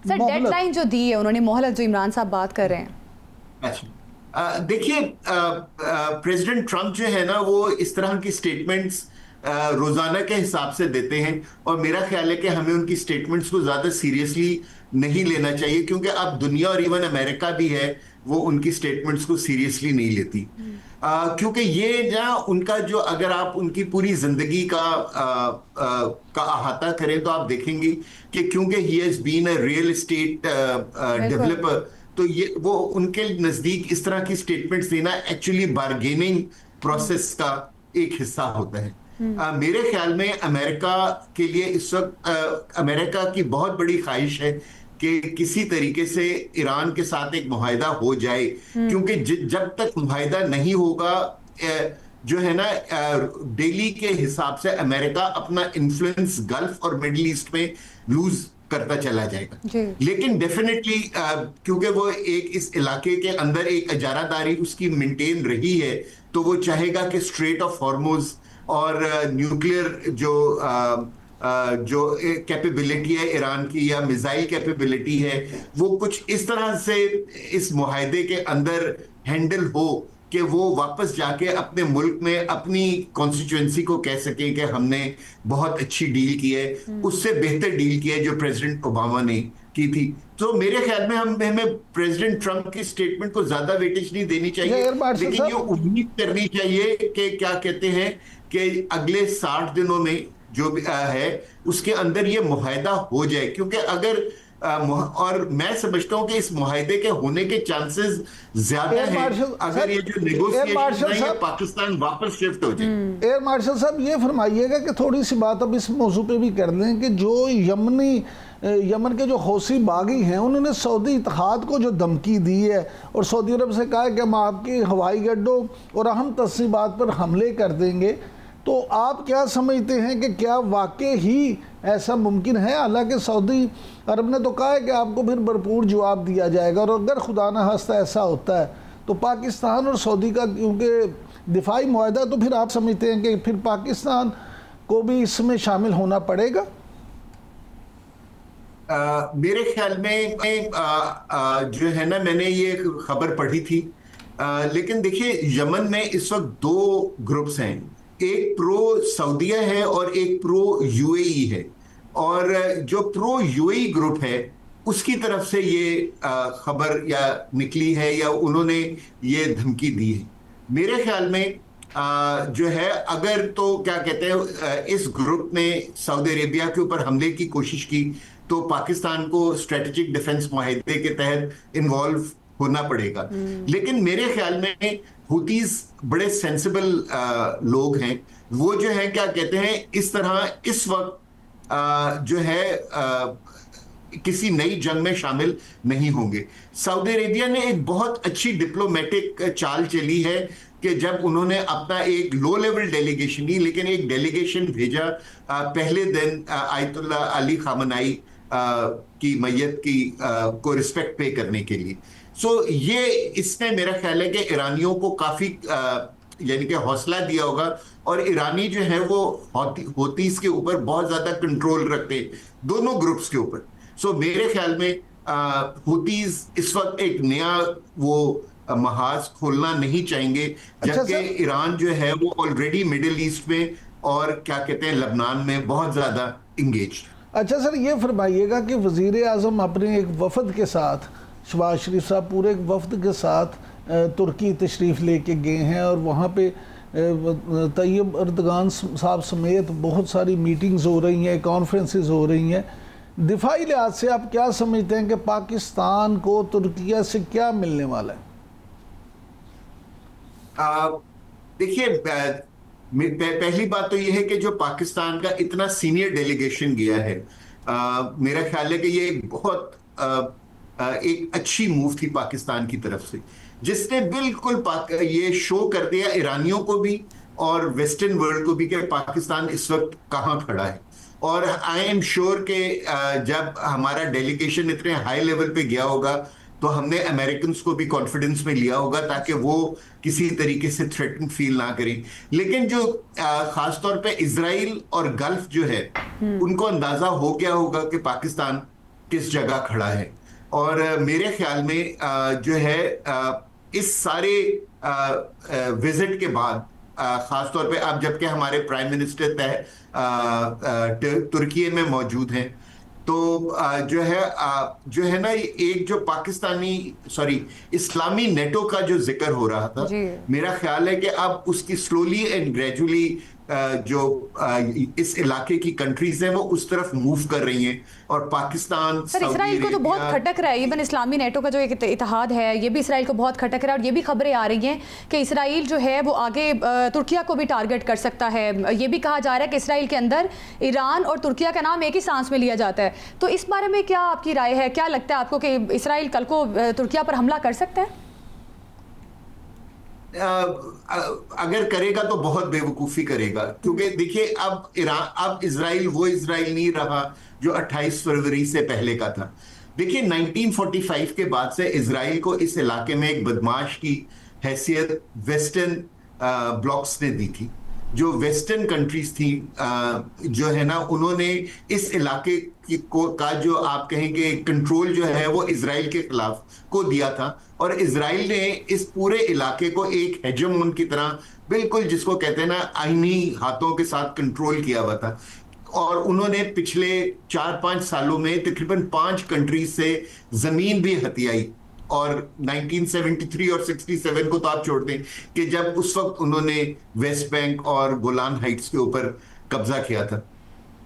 Sir deadline जो दी है उन्होंने, मोहलत जो इमरान साहब बात कर रहे हैं। अच्छा, देखिए, प्रेसिडेंट ट्रंप जो है ना, वो इस तरह की स्टेटमेंट्स रोजाना के हिसाब से देते हैं, और मेरा ख्याल है कि हमें उनकी स्टेटमेंट्स को ज्यादा सीरियसली नहीं लेना चाहिए, क्योंकि अब दुनिया और इवन अमेरिका भी है, वो उनकी स्टेटमेंट्स को सीरियसली नहीं लेती। क्योंकि ये ना उनका जो, अगर आप उनकी पूरी जिंदगी का अहाता करें तो आप देखेंगे कि क्योंकि he has been a real estate बिल्कुल। डेवलपर, तो ये वो उनके नजदीक इस तरह की स्टेटमेंट्स देना एक्चुअली बार्गेनिंग प्रोसेस का एक हिस्सा होता है। मेरे ख्याल में अमेरिका के लिए इस वक्त अमेरिका की बहुत बड़ी ख्वाहिश है कि किसी तरीके से ईरान के साथ एक मुआहिदा हो जाए, क्योंकि जब तक मुआहिदा नहीं होगा, जो है ना, दिल्ली के हिसाब से अमेरिका अपना इन्फ्लुएंस गल्फ और मिडिल ईस्ट में लूज करता चला जाएगा। जी। लेकिन डेफिनेटली क्योंकि वो एक इस इलाके के अंदर एक इजारादारी उसकी मेंटेन रही है, तो वो चाहेगा कि स्ट्रेट ऑफ हॉर्मुज और न्यूक्लियर जो कैपेबिलिटी है ईरान की, या मिसाइल कैपेबिलिटी है, वो कुछ इस तरह से इस मुआहदे के अंदर हैंडल हो कि वो वापस जाके अपने मुल्क में अपनी कॉन्स्टिट्यूएंसी को कह सके कि हमने बहुत अच्छी डील की है, उससे बेहतर डील की है जो प्रेसिडेंट ओबामा ने की थी। तो मेरे ख्याल में हमें प्रेसिडेंट ट्रंप की स्टेटमेंट को ज्यादा वेटेज नहीं देनी चाहिए, एयर मार्शल लेकिन ये साहब, उम्मीद करनी चाहिए कि क्या कहते हैं कि अगले 60 दिनों में जो भी है उसके अंदर ये मुआहिदा हो जाए, क्योंकि अगर और मैं समझता हूं कि इस मुआहिदे के होने के चांसेस ज्यादा एयर हैं मार्शल अगर ये जो एयर नेगोशिएशन मार्शल है ये साहब, पाकिस्तान वापस शिफ्ट हो जाए। एयर मार्शल साहब ये फरमाइएगा कि थोड़ी सी बात अब इस मौजू पे भी कर लें कि जो यमन के जो हौसी बागी हैं, उन्होंने सऊदी इत्तेहाद को जो धमकी दी है और सऊदी अरब से कहा है कि हम आपके हवाई अड्डों और अहम तस्वीबात पर हमले कर देंगे, तो आप क्या समझते हैं कि क्या वाकई ही ऐसा मुमकिन है? हालांकि सऊदी अरब ने तो कहा है कि आपको फिर भरपूर जवाब दिया जाएगा, और अगर खुदा न खास्ता ऐसा होता है तो पाकिस्तान और सऊदी का, क्योंकि दिफाई मुआहदा, तो फिर आप समझते हैं कि फिर पाकिस्तान को भी इसमें शामिल होना पड़ेगा? मेरे ख्याल में जो है ना, मैंने ये खबर पढ़ी थी, लेकिन देखिए यमन में इस वक्त दो ग्रुप्स हैं, एक प्रो सऊदीया है और एक प्रो यूएई है, और जो प्रो यूएई ग्रुप है उसकी तरफ से ये खबर या निकली है या उन्होंने ये धमकी दी है। मेरे ख्याल में जो है, अगर तो क्या कहते हैं, इस ग्रुप ने सऊदी अरेबिया के ऊपर हमले की कोशिश की तो पाकिस्तान को स्ट्रेटेजिक डिफेंस मुआहदे के तहत इन्वॉल्व होना पड़ेगा। लेकिन मेरे ख्याल में हुतीज बड़े सेंसिबल लोग हैं, वो जो है क्या कहते हैं, इस तरह इस वक्त जो है किसी नई जंग में शामिल नहीं होंगे। सऊदी अरेबिया ने एक बहुत अच्छी डिप्लोमेटिक चाल चली है कि जब उन्होंने अपना एक लो लेवल डेलीगेशन, नहीं लेकिन एक डेलीगेशन भेजा पहले दिन आयतुल्ला अली खामनाई की मैयत की को रिस्पेक्ट पे करने के लिए। सो ये इसने मेरा ख्याल है कि ईरानियों को काफी यानी कि हौसला दिया होगा, और ईरानी जो है वो हौतीस के ऊपर बहुत ज्यादा कंट्रोल रखते हैं, दोनों ग्रुप्स के ऊपर। सो मेरे ख्याल में हुतीज इस वक्त एक नया वो महाज खोलना नहीं चाहेंगे, जबकि ईरान जो है वो ऑलरेडी मिडिल ईस्ट में और क्या कहते हैं लबनान में बहुत ज्यादा इंगेज। अच्छा सर, ये फरमाइएगा कि वज़ीर आज़म अपने एक वफद के साथ, शहबाज शरीफ साहब पूरे एक वफद के साथ तुर्की तशरीफ़ लेके गए हैं, और वहाँ पे तैयब अर्दगान साहब समेत बहुत सारी मीटिंग्स हो रही हैं, कॉन्फ्रेंसेस हो रही हैं। दिफाई लिहाज से आप क्या समझते हैं कि पाकिस्तान को तुर्किया से क्या मिलने वाला है? देखिए, पहली बात तो यह है कि जो पाकिस्तान का इतना सीनियर डेलीगेशन गया है, मेरा ख्याल है कि ये बहुत एक अच्छी मूव थी पाकिस्तान की तरफ से, जिसने बिल्कुल ये शो कर दिया ईरानियों को भी और वेस्टर्न वर्ल्ड को भी कि पाकिस्तान इस वक्त कहाँ खड़ा है। और आई एम श्योर कि जब हमारा डेलीगेशन इतने हाई लेवल पे गया होगा तो हमने अमेरिकन को भी कॉन्फिडेंस में लिया होगा ताकि वो किसी तरीके से थ्रेटन फील ना करें। लेकिन जो खासतौर पे इजराइल और गल्फ जो है, उनको अंदाजा हो गया होगा कि पाकिस्तान किस जगह खड़ा है। और मेरे ख्याल में जो है इस सारे विजिट के बाद खास तौर पे अब जबकि हमारे प्राइम मिनिस्टर तुर्की में मौजूद हैं, तो जो है ना, एक जो पाकिस्तानी इस्लामी नेटो का जो जिक्र हो रहा था, मेरा ख्याल है कि अब उसकी स्लोली एंड ग्रेजुअली जो इस इलाके की कंट्रीज हैं वो उस तरफ मूव कर रही हैं। और पाकिस्तान, सर, इसराइल को तो बहुत खटक रहा है, इवन इस्लामी नेटो का जो एक इत्तेहाद है ये भी इसराइल को बहुत खटक रहा है। और ये भी खबरें आ रही हैं कि इसराइल जो है वो आगे तुर्किया को भी टारगेट कर सकता है। ये भी कहा जा रहा है कि इसराइल के अंदर ईरान और तुर्किया का नाम एक ही सांस में लिया जाता है। तो इस बारे में क्या आपकी राय है? क्या लगता है आपको कि इसराइल कल को तुर्किया पर हमला कर सकता है? अगर करेगा तो बहुत बेवकूफी करेगा, क्योंकि देखिए अब इजराइल वो इजराइल नहीं रहा जो 28 फरवरी से पहले का था। देखिए 1945 के बाद से इजराइल को इस इलाके में एक बदमाश की हैसियत वेस्टर्न ब्लॉक्स ने दी थी। जो वेस्टर्न कंट्रीज थी जो है ना, उन्होंने इस इलाके का जो आप कहेंगे कंट्रोल जो है वो इजराइल के खिलाफ को दिया था। और इजराइल ने इस पूरे इलाके को एक हेजेमोन की तरह, बिल्कुल जिसको कहते हैं ना, आईनी हाथों के साथ कंट्रोल किया हुआ था। और उन्होंने पिछले 4-5 सालों में तकरीबन 5 कंट्रीज से जमीन भी हथियाई। और 1973 और 67 को तो आप छोड़ दें कि जब उस वक्त उन्होंने वेस्ट बैंक और गोलान हाइट्स के ऊपर कब्जा किया था,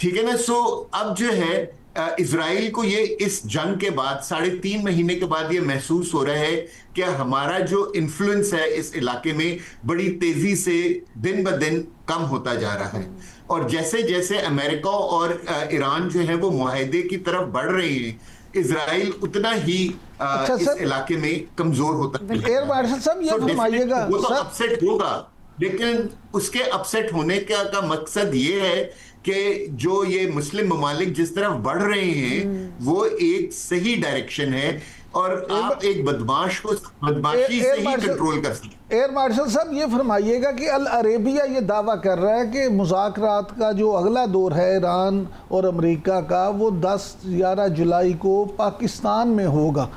ठीक है ना। सो अब जो है इजराइल को ये इस जंग के बाद 3.5 महीने के बाद ये महसूस हो रहा है कि हमारा जो इन्फ्लुएंस है इस इलाके में बड़ी तेजी से दिन ब दिन कम होता जा रहा है। और जैसे जैसे अमेरिका और ईरान जो है वो मुआहदे की तरफ बढ़ रहे हैं, इजराइल उतना ही इस इलाके में कमजोर होता है। एयर मार्शल साहब ये फरमाइएगा, वो तो अपसेट होगा, लेकिन उसके अपसेट होने का मकसद ये है कि जो ये मुस्लिम ममालिक जिस तरफ बढ़ रहे हैं वो एक सही डायरेक्शन है। और आप एक बदमाश को बदमाशी से ही कंट्रोल कर सकते। एयर मार्शल साहब ये फरमाइएगा कि अल अरेबिया ये दावा कर रहा है कि मुज़ाकरात का जो अगला दौर है ईरान और अमेरिका का, वो 10-11 जुलाई को पाकिस्तान में होगा।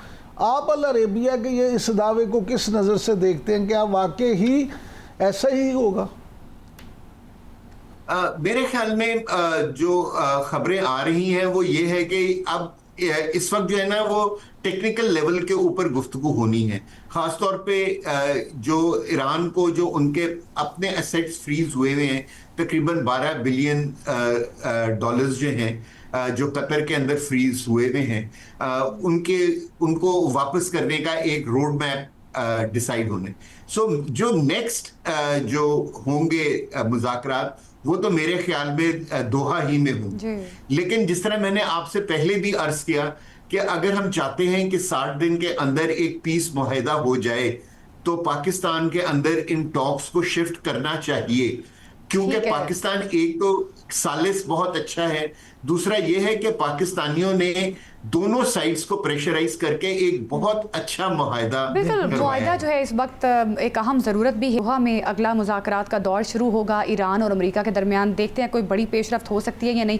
आप अल अरेबिया के ये इस दावे को किस नज़र से देखते हैं? क्या वाकई ही ऐसा ही होगा? मेरे ख्याल में जो खबरें आ रही हैं वो ये है कि अब इस वक्त जो है ना वो टेक्निकल लेवल के ऊपर गुफ्तगू होनी है। खासतौर पे जो ईरान को जो उनके अपने एसेट्स फ्रीज हुए हुए हैं, तकरीबन 12 बिलियन डॉलर्स जो हैं जो कतर के अंदर फ्रीज हुए हुए हैं, उनको वापस करने का एक रोड मैप डिसाइड होने। सो जो नेक्स्ट जो होंगे मुज़ाकरात वो तो मेरे ख्याल में दोहा ही में होंगे। लेकिन जिस तरह मैंने आपसे पहले भी अर्ज किया कि अगर हम चाहते हैं कि 60 दिन के अंदर एक पीस मुआहदा हो जाए तो पाकिस्तान के अंदर इन टॉक्स को शिफ्ट करना चाहिए, क्योंकि पाकिस्तान एक तो सालिस बहुत अच्छा है, दूसरा यह है कि पाकिस्तानियों ने दोनों साइड्स को प्रेशराइज करके एक बहुत अच्छा मुआहदा, बिल्कुल मुआहदा जो है इस वक्त एक अहम ज़रूरत भी है। दोहा में अगला मुज़ाकरात का दौर शुरू होगा ईरान और अमेरिका के दरमियान। देखते हैं कोई बड़ी पेशरफ्त हो सकती है या नहीं।